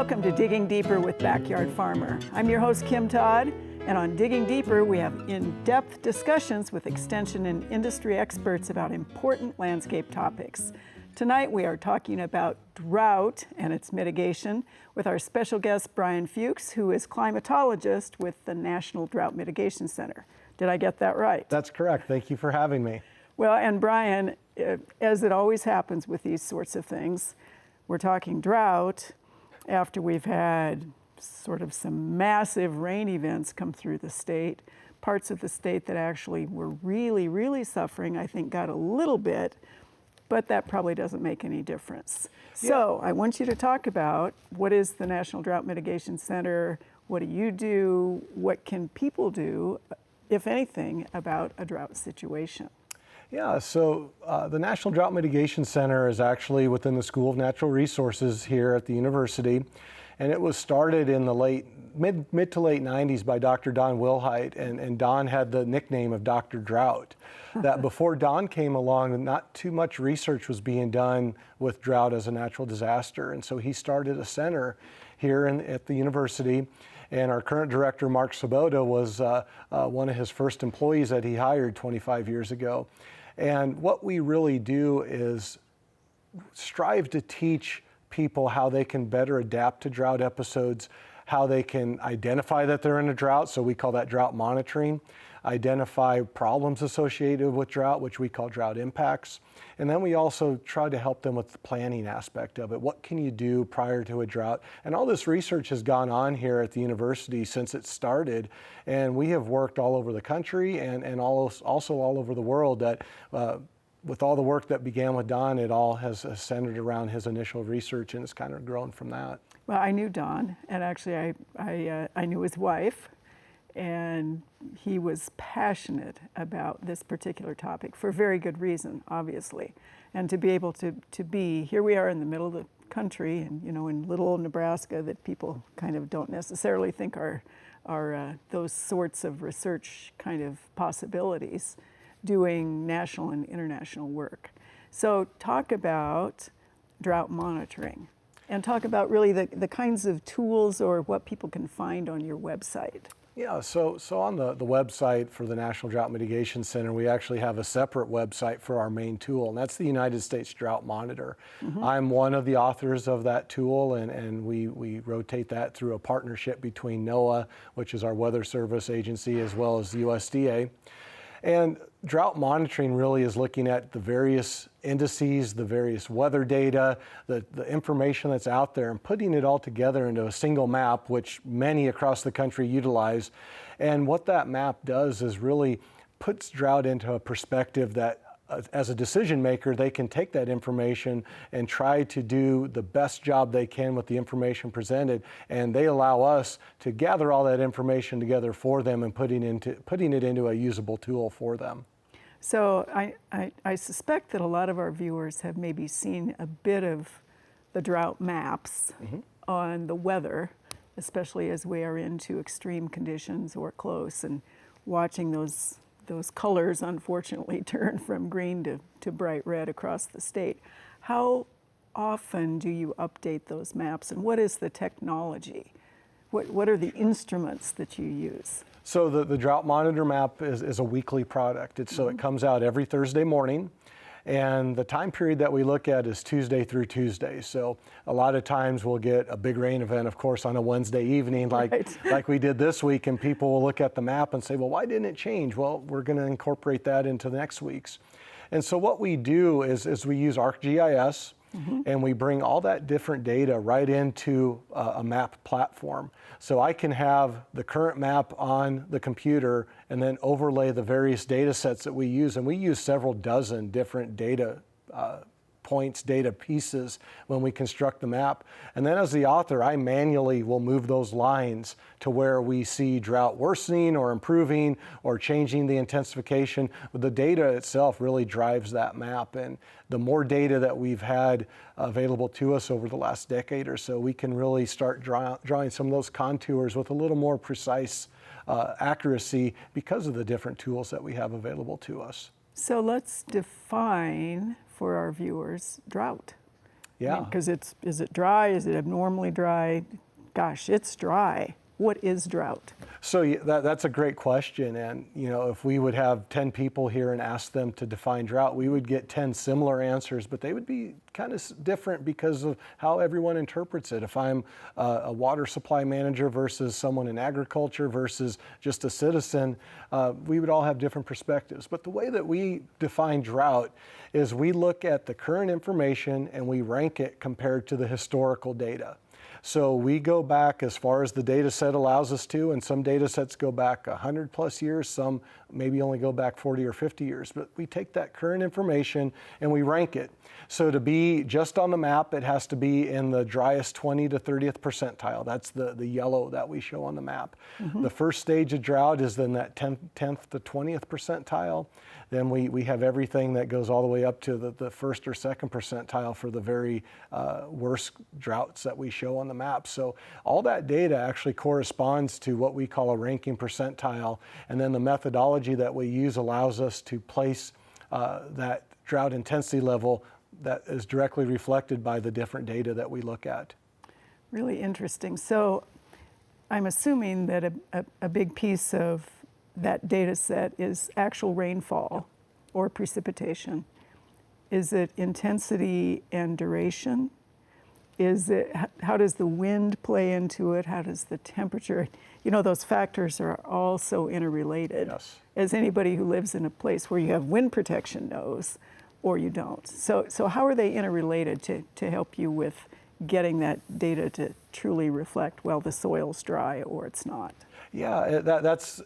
Welcome to Digging Deeper with Backyard Farmer. I'm your host, Kim Todd, and on Digging Deeper, we have in-depth discussions with extension and industry experts about important landscape topics. Tonight, we are talking about drought and its mitigation with our special guest, Brian Fuchs, who is climatologist with the National Drought Mitigation Center. Did I get that right? That's correct. Thank you for having me. Well, and Brian, as it always happens with these sorts of things, we're talking drought after we've had sort of some massive rain events come through the state. Parts of the state that actually were really suffering, I think, got a little bit, but that probably doesn't make any difference. Yeah. So I want you to talk about what is the National Drought Mitigation Center, what do you do, what can people do, if anything, about a drought situation? Yeah, so the National Drought Mitigation Center is actually within the School of Natural Resources here at the university, and it was started in the mid to late 90s by Dr. Don Wilhite, and Don had the nickname of Dr. Drought. That before Don came along, not too much research was being done with drought as a natural disaster, and so he started a center here at the university. And our current director, Mark Sabota, was one of his first employees that he hired 25 years ago. And what we really do is strive to teach people how they can better adapt to drought episodes, how they can identify that they're in a drought, so we call that drought monitoring, identify problems associated with drought, which we call drought impacts. And then we also try to help them with the planning aspect of it. What can you do prior to a drought? And all this research has gone on here at the university since it started. And we have worked all over the country and also all over the world that with all the work that began with Don, it all has centered around his initial research, and it's kind of grown from that. Well, I knew Don, and actually I knew his wife, and he was passionate about this particular topic for very good reason, obviously. And to be able to be, here we are in the middle of the country, and in little old Nebraska that people kind of don't necessarily think are those sorts of research kind of possibilities, doing national and international work. So talk about drought monitoring, and talk about really the kinds of tools or what people can find on your website. Yeah, so on the website for the National Drought Mitigation Center, we actually have a separate website for our main tool, and that's the United States Drought Monitor. Mm-hmm. I'm one of the authors of that tool, and we rotate that through a partnership between NOAA, which is our weather service agency, as well as the USDA. And drought monitoring really is looking at the various indices, the various weather data, the information that's out there, and putting it all together into a single map, which many across the country utilize. And what that map does is really puts drought into a perspective that as a decision maker, they can take that information and try to do the best job they can with the information presented. And they allow us to gather all that information together for them and putting it into a usable tool for them. So I suspect that a lot of our viewers have maybe seen a bit of the drought maps mm-hmm. on the weather, especially as we are into extreme conditions or close, and watching those colors unfortunately turn from green to bright red across the state. How often do you update those maps, and what is the technology? What are the instruments that you use? So the Drought Monitor map is a weekly product. So it comes out every Thursday morning. And the time period that we look at is Tuesday through Tuesday. So a lot of times we'll get a big rain event, of course, on a Wednesday evening like we did this week, and people will look at the map and say, well, why didn't it change? Well, we're going to incorporate that into next week's. And so what we do is we use ArcGIS, mm-hmm. and we bring all that different data right into a map platform. So I can have the current map on the computer and then overlay the various data sets that we use. And we use several dozen different data points, data pieces when we construct the map. And then as the author, I manually will move those lines to where we see drought worsening or improving or changing the intensification. The data itself really drives that map. And the more data that we've had available to us over the last decade or so, we can really start drawing some of those contours with a little more precise accuracy because of the different tools that we have available to us. So let's define for our viewers drought. Yeah. Because is it dry? Is it abnormally dry? Gosh, it's dry. What is drought? So that's a great question. And, if we would have 10 people here and ask them to define drought, we would get 10 similar answers, but they would be kind of different because of how everyone interprets it. If I'm a water supply manager versus someone in agriculture versus just a citizen, we would all have different perspectives. But the way that we define drought is we look at the current information and we rank it compared to the historical data. So we go back as far as the data set allows us to, and some data sets go back 100 plus years, some maybe only go back 40 or 50 years, but we take that current information and we rank it. So to be just on the map, it has to be in the driest 20 to 30th percentile. That's the yellow that we show on the map. The first stage of drought is in that 10th to 20th percentile. Then we have everything that goes all the way up to the first or second percentile for the very worst droughts that we show on the map. So all that data actually corresponds to what we call a ranking percentile. And then the methodology that we use allows us to place that drought intensity level that is directly reflected by the different data that we look at. Really interesting. So I'm assuming that a big piece of that data set is actual rainfall or precipitation. Is it intensity and duration? How does the wind play into it? How does the temperature? Those factors are all so interrelated. Yes. As anybody who lives in a place where you have wind protection knows, or you don't. So how are they interrelated to help you with getting that data to truly reflect, well, the soil's dry or it's not? Yeah,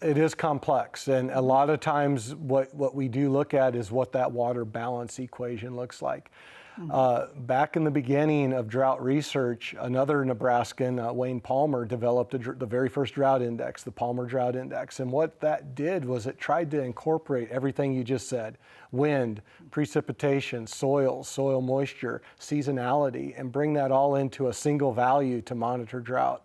it is complex, and a lot of times what we do look at is what that water balance equation looks like. Back in the beginning of drought research, another Nebraskan, Wayne Palmer, developed the very first drought index, the Palmer Drought Index. And what that did was it tried to incorporate everything you just said: wind, precipitation, soil moisture, seasonality, and bring that all into a single value to monitor drought.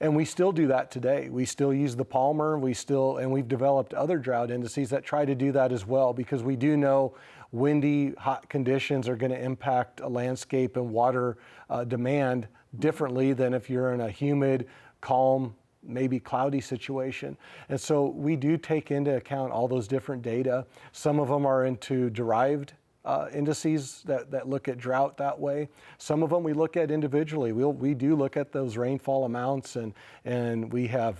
And we still do that today. We still use the Palmer, and we've developed other drought indices that try to do that as well, because we do know windy, hot conditions are going to impact a landscape and water demand differently than if you're in a humid, calm, maybe cloudy situation. And so we do take into account all those different data. Some of them are into derived indices that look at drought that way. Some of them we look at individually. We do look at those rainfall amounts, and we have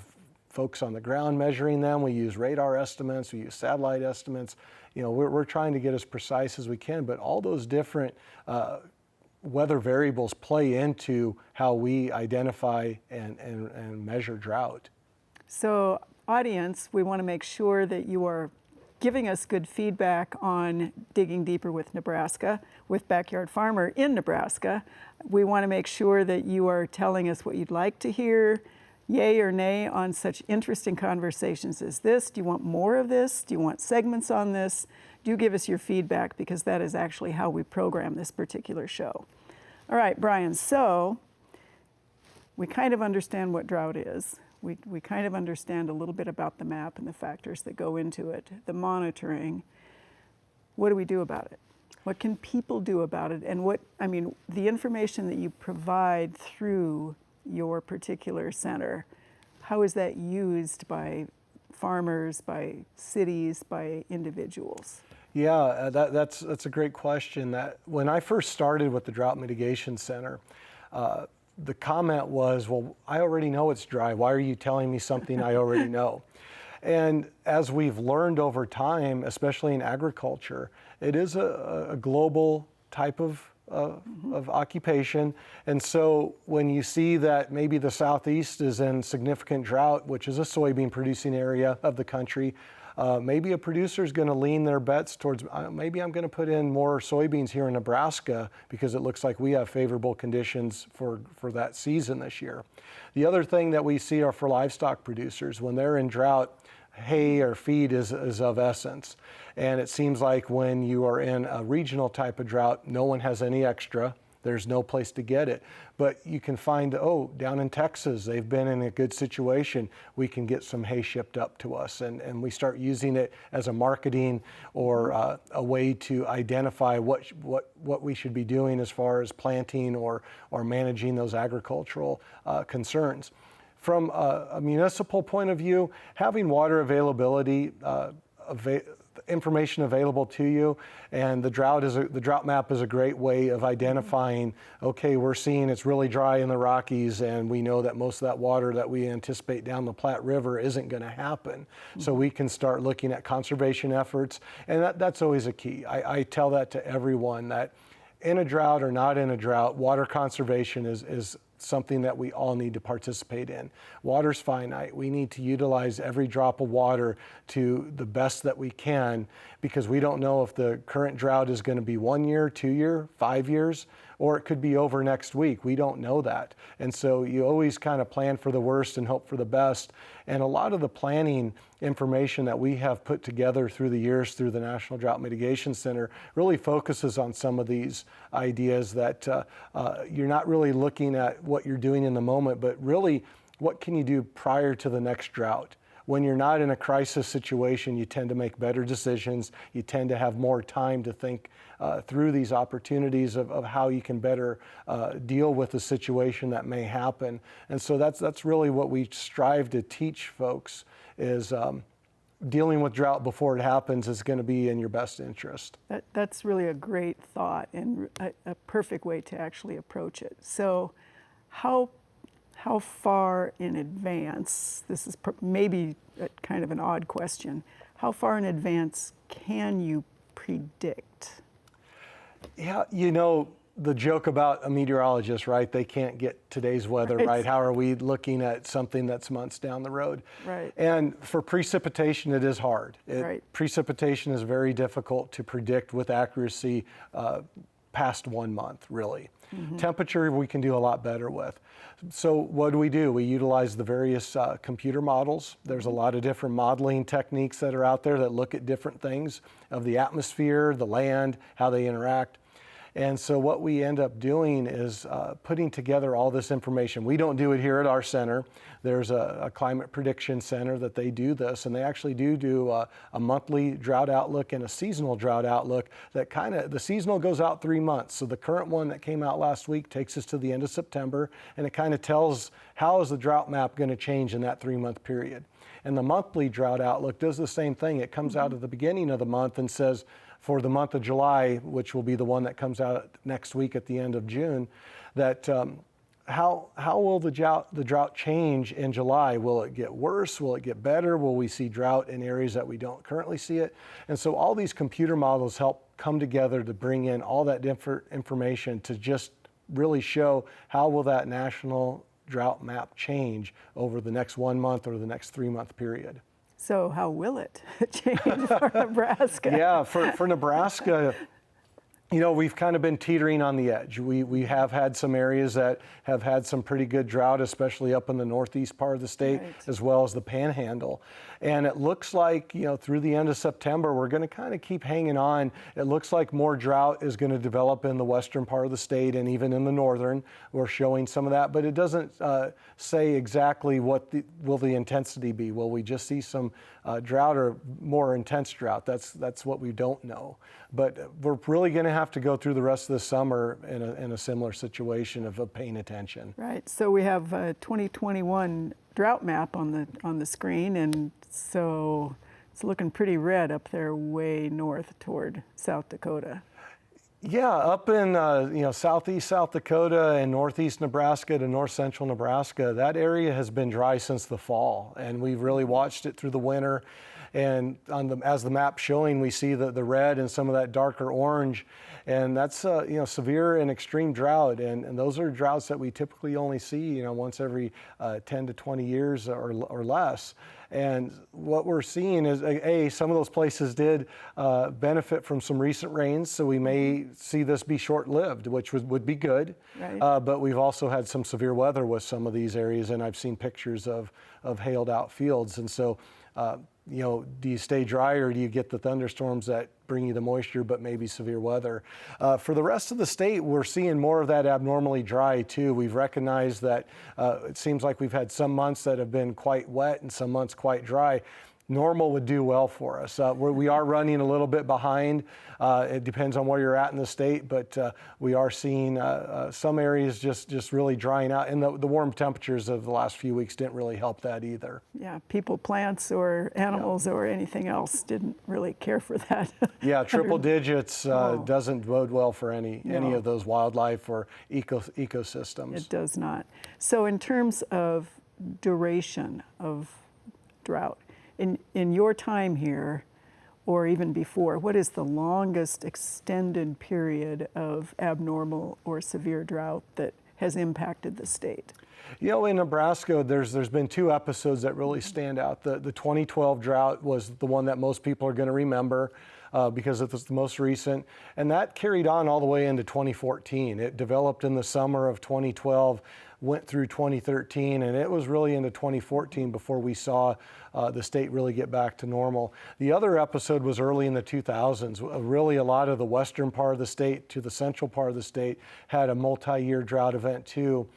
folks on the ground measuring them. We use radar estimates, we use satellite estimates. We're trying to get as precise as we can, but all those different weather variables play into how we identify and measure drought. So, audience, we want to make sure that you are giving us good feedback on digging deeper with Nebraska, with Backyard Farmer in Nebraska. We want to make sure that you are telling us what you'd like to hear, yay or nay on such interesting conversations as this. Do you want more of this? Do you want segments on this? Do give us your feedback, because that is actually how we program this particular show. All right, Brian, so we kind of understand what drought is. We kind of understand a little bit about the map and the factors that go into it, the monitoring. What do we do about it? What can people do about it? And the information that you provide through your particular center, how is that used by farmers, by cities, by individuals? Yeah, that's a great question. That when I first started with the Drought Mitigation Center, the comment was, well, I already know it's dry. Why are you telling me something I already know? And as we've learned over time, especially in agriculture, it is a global type of occupation. And so when you see that maybe the Southeast is in significant drought, which is a soybean producing area of the country, maybe a producer is going to lean their bets towards, maybe I'm going to put in more soybeans here in Nebraska because it looks like we have favorable conditions for that season this year. The other thing that we see are for livestock producers. When they're in drought, hay or feed is of essence. And it seems like when you are in a regional type of drought, no one has any extra. there's no place to get it. But you can find, oh, down in Texas, they've been in a good situation. We can get some hay shipped up to us. And we start using it as a marketing or a way to identify what we should be doing as far as planting or managing those agricultural concerns. From a municipal point of view, having water availability, information available to you, and the drought map is a great way of identifying, okay, we're seeing it's really dry in the Rockies, and we know that most of that water that we anticipate down the Platte River isn't going to happen. So we can start looking at conservation efforts, and that's always a key. I tell that to everyone, that in a drought or not in a drought, water conservation is something that we all need to participate in. Water's finite. We need to utilize every drop of water to the best that we can, because we don't know if the current drought is going to be 1 year, 2 year, 5 years, or it could be over next week. We don't know that. And so you always kind of plan for the worst and hope for the best. And a lot of the planning information that we have put together through the years through the National Drought Mitigation Center really focuses on some of these ideas that you're not really looking at what you're doing in the moment, but really what can you do prior to the next drought? When you're not in a crisis situation, you tend to make better decisions. You tend to have more time to think through these opportunities of how you can better deal with the situation that may happen. And so that's really what we strive to teach folks, is dealing with drought before it happens is going to be in your best interest. That's really a great thought and a perfect way to actually approach it. So how far in advance, this is maybe kind of an odd question, how far in advance can you predict? Yeah, you know, the joke about a meteorologist, right? They can't get today's weather right. How are we looking at something that's months down the road? Right. And for precipitation, it is hard. Right. Precipitation is very difficult to predict with accuracy past 1 month, really. Mm-hmm. Temperature, we can do a lot better with. So what do? We utilize the various computer models. There's a lot of different modeling techniques that are out there that look at different things of the atmosphere, the land, how they interact. And so what we end up doing is putting together all this information. We don't do it here at our center. There's a climate prediction center that they do this, and they actually do a monthly drought outlook and a seasonal drought outlook that the seasonal goes out 3 months. So the current one that came out last week takes us to the end of September, and it kind of tells how is the drought map going to change in that 3-month period. And the monthly drought outlook does the same thing. It comes out at the beginning of the month and says, for the month of July, which will be the one that comes out next week at the end of June, that how will the drought change in July? Will it get worse? Will it get better? Will we see drought in areas that we don't currently see it? And so all these computer models help come together to bring in all that different information to just really show how will that national drought map change over the next 1 month or the next 3-month period. So how will it change for Nebraska? Yeah, for Nebraska, you know, we've kind of been teetering on the edge. We have had some areas that have had some pretty good drought, especially up in the northeast part of the state, right, as well as the Panhandle. And it looks like, you know, through the end of September, we're going to kind of keep hanging on. It looks like more drought is going to develop in the western part of the state and even in the northern. We're showing some of that, but it doesn't say exactly what will the intensity be. Will we just see some drought or more intense drought? That's what we don't know. But we're really going to have to go through the rest of the summer in a similar situation of paying attention. Right. So we have a 2021 drought map on the screen, and so it's looking pretty red up there way north toward South Dakota. Yeah, up in southeast South Dakota and northeast Nebraska to north central Nebraska, that area has been dry since the fall, and we've really watched it through the winter. And as the map's showing, we see the red and some of that darker orange, and that's severe and extreme drought. And those are droughts that we typically only see once every 10 to 20 years or less. And what we're seeing is, some of those places did benefit from some recent rains, so we may see this be short-lived, which would be good. Right. But we've also had some severe weather with some of these areas, and I've seen pictures of hailed out fields. And so do you stay dry or do you get the thunderstorms that bring you the moisture but maybe severe weather? For the rest of the state, we're seeing more of that abnormally dry too. We've recognized that it seems like we've had some months that have been quite wet and some months quite dry. Normal would do well for us. We are running a little bit behind. It depends on where you're at in the state, but we are seeing some areas just really drying out. And the warm temperatures of the last few weeks didn't really help that either. Yeah, people, plants, or animals or anything else didn't really care for that. Yeah, triple digits doesn't bode well for any No. of those wildlife or ecosystems. It does not. So in terms of duration of drought, in your time here, or even before, what is the longest extended period of abnormal or severe drought that has impacted the state? In Nebraska, there's been two episodes that really stand out. The 2012 drought was the one that most people are going to remember because it was the most recent, and that carried on all the way into 2014. It developed in the summer of 2012, went through 2013, and it was really into 2014 before we saw the state really get back to normal. The other episode was early in the 2000s. Really, a lot of the western part of the state to the central part of the state had a multi-year drought event too.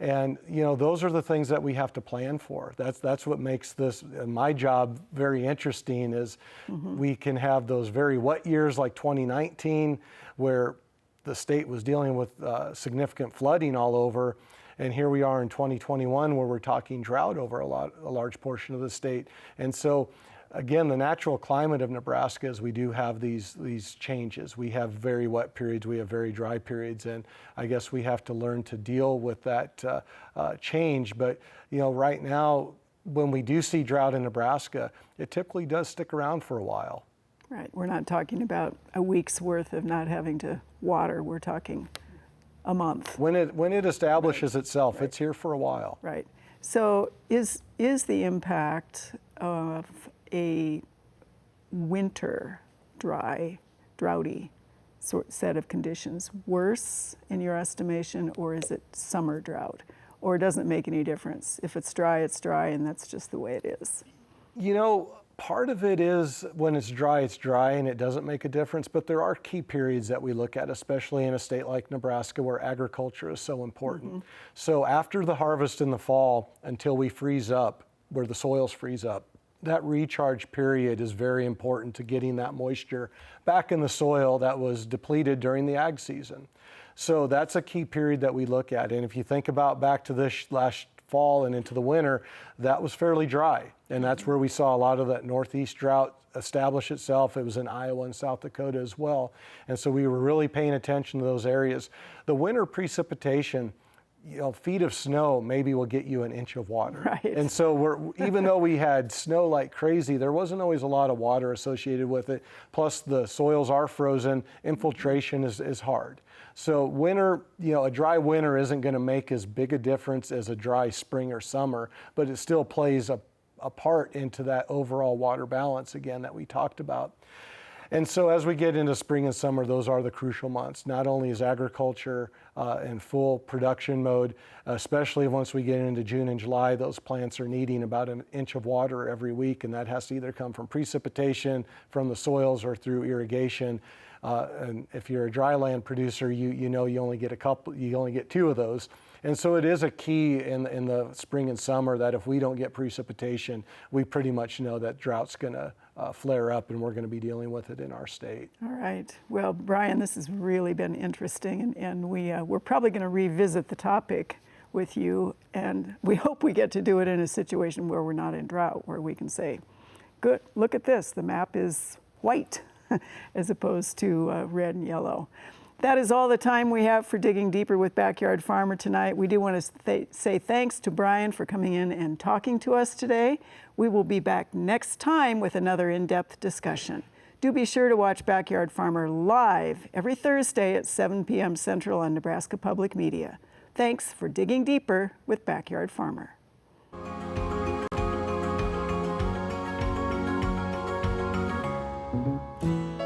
And those are the things that we have to plan for. That's what makes this my job very interesting. Is we can have those very wet years like 2019, where the state was dealing with significant flooding all over, and here we are in 2021 where we're talking drought over a large portion of the state. And so, again, the natural climate of Nebraska is we do have these changes. We have very wet periods, we have very dry periods, and I guess we have to learn to deal with that change. But right now, when we do see drought in Nebraska, it typically does stick around for a while. Right, we're not talking about a week's worth of not having to water, we're talking a month. When it establishes itself, it's here for a while. Right. So is the impact of a winter droughty set of conditions worse in your estimation, or is it summer drought? Or does it make any difference? If it's dry, and that's just the way it is. Part of it is when it's dry, and it doesn't make a difference, but there are key periods that we look at, especially in a state like Nebraska where agriculture is so important. So after the harvest in the fall, until we freeze up, where the soils freeze up, that recharge period is very important to getting that moisture back in the soil that was depleted during the ag season. So that's a key period that we look at. And if you think about back to this last fall and into the winter, that was fairly dry. And that's where we saw a lot of that northeast drought establish itself. It was in Iowa and South Dakota as well. And so we were really paying attention to those areas. The winter precipitation, feet of snow maybe will get you an inch of water. Right. And so even though we had snow like crazy, there wasn't always a lot of water associated with it. Plus the soils are frozen, infiltration is hard. So winter, a dry winter isn't going to make as big a difference as a dry spring or summer, but it still plays a part into that overall water balance again that we talked about. And so as we get into spring and summer, those are the crucial months. Not only is agriculture in full production mode, especially once we get into June and July, those plants are needing about an inch of water every week, and that has to either come from precipitation, from the soils, or through irrigation. And if you're a dry land producer, you only get two of those. And so it is a key in the spring and summer that if we don't get precipitation, we pretty much know that drought's going to flare up, and we're going to be dealing with it in our state. All right. Well, Brian, this has really been interesting, and we're probably going to revisit the topic with you, and we hope we get to do it in a situation where we're not in drought, where we can say, good, look at this, the map is white as opposed to red and yellow. That is all the time we have for Digging Deeper with Backyard Farmer tonight. We do want to say thanks to Brian for coming in and talking to us today. We will be back next time with another in-depth discussion. Do be sure to watch Backyard Farmer live every Thursday at 7 p.m. Central on Nebraska Public Media. Thanks for Digging Deeper with Backyard Farmer.